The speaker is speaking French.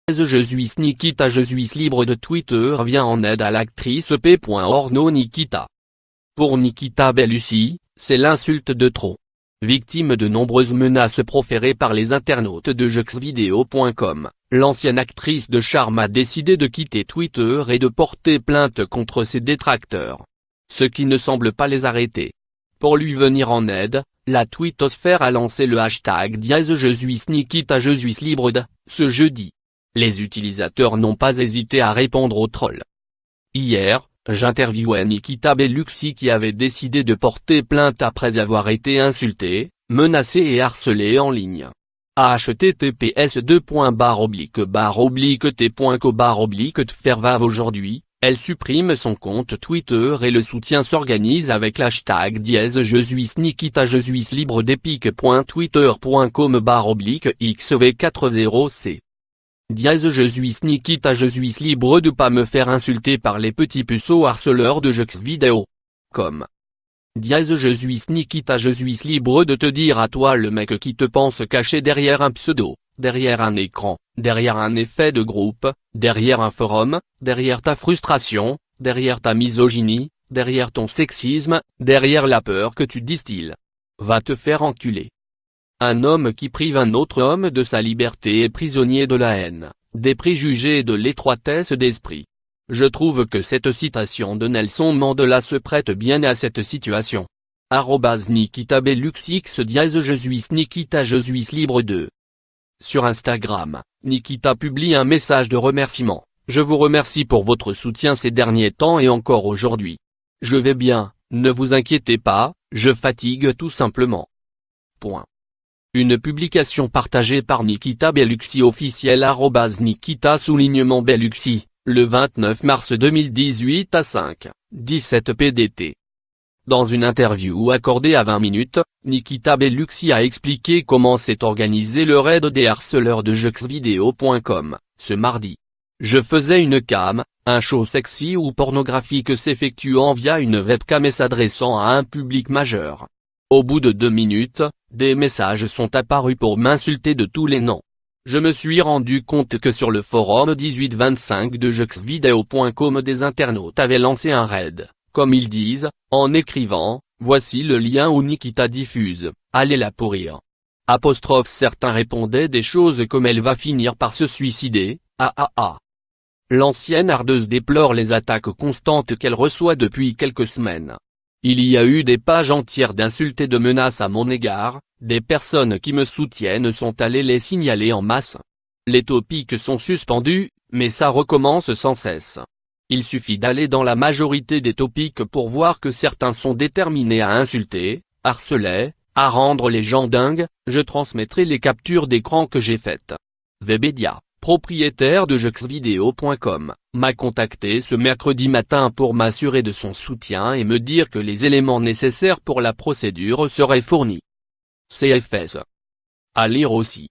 Je suis Nikita. Je suis libre de Twitter vient en aide à l'actrice P. Orno Nikita. Pour Nikita Bellucci, c'est l'insulte de trop. Victime de nombreuses menaces proférées par les internautes de jeuxvideo.com, l'ancienne actrice de charme a décidé de quitter Twitter et de porter plainte contre ses détracteurs. Ce qui ne semble pas les arrêter. Pour lui venir en aide, la twittosphère a lancé le hashtag Je suis Nikita. Je suis libre de, ce jeudi. Les utilisateurs n'ont pas hésité à répondre aux trolls. Hier, j'interviewais Nikita Bellucci qui avait décidé de porter plainte après avoir été insulté, menacé et harcelé en ligne. https://t.co/te.fervave. Aujourd'hui, elle supprime son compte Twitter et le soutien s'organise avec l'hashtag Je suis Nikita. Je suis libre d'epic.twitter.com/xv40c. Je suis Nikita. Je suis libre de pas me faire insulter par les petits puceaux harceleurs de jeuxvideo. Je suis Nikita. Je suis libre de te dire à toi le mec qui te pense caché derrière un pseudo, derrière un écran, derrière un effet de groupe, derrière un forum, derrière ta frustration, derrière ta misogynie, derrière ton sexisme, derrière la peur que tu distilles. Va te faire enculer. Un homme qui prive un autre homme de sa liberté est prisonnier de la haine, des préjugés et de l'étroitesse d'esprit. Je trouve que cette citation de Nelson Mandela se prête bien à cette situation. @Nikita Bellucci Je suis Nikita. Je suis libre de. Sur Instagram, Nikita publie un message de remerciement. Je vous remercie pour votre soutien ces derniers temps et encore aujourd'hui. Je vais bien, ne vous inquiétez pas, je fatigue tout simplement. Une publication partagée par Nikita Bellucci officiel @Nikita_Bellucci, le 29 mars 2018 à 5:17 PDT. Dans une interview accordée à 20 minutes, Nikita Bellucci a expliqué comment s'est organisé le raid des harceleurs de jeuxvideo.com, ce mardi. Je faisais une cam, un show sexy ou pornographique s'effectuant via une webcam et s'adressant à un public majeur. Au bout de 2 minutes, des messages sont apparus pour m'insulter de tous les noms. Je me suis rendu compte que sur le forum 1825 de jeuxvideo.com des internautes avaient lancé un raid, comme ils disent, en écrivant « Voici le lien où Nikita diffuse, allez la pourrir ». Certains répondaient des choses comme « Elle va finir par se suicider, ah. ». L'ancienne ardeuse déplore les attaques constantes qu'elle reçoit depuis quelques semaines. Il y a eu des pages entières d'insultes et de menaces à mon égard, des personnes qui me soutiennent sont allées les signaler en masse. Les topics sont suspendus, mais ça recommence sans cesse. Il suffit d'aller dans la majorité des topics pour voir que certains sont déterminés à insulter, harceler, à rendre les gens dingues. Je transmettrai les captures d'écran que j'ai faites. Webedia, propriétaire de jeuxvideo.com, m'a contacté ce mercredi matin pour m'assurer de son soutien et me dire que les éléments nécessaires pour la procédure seraient fournis. CFS. À lire aussi.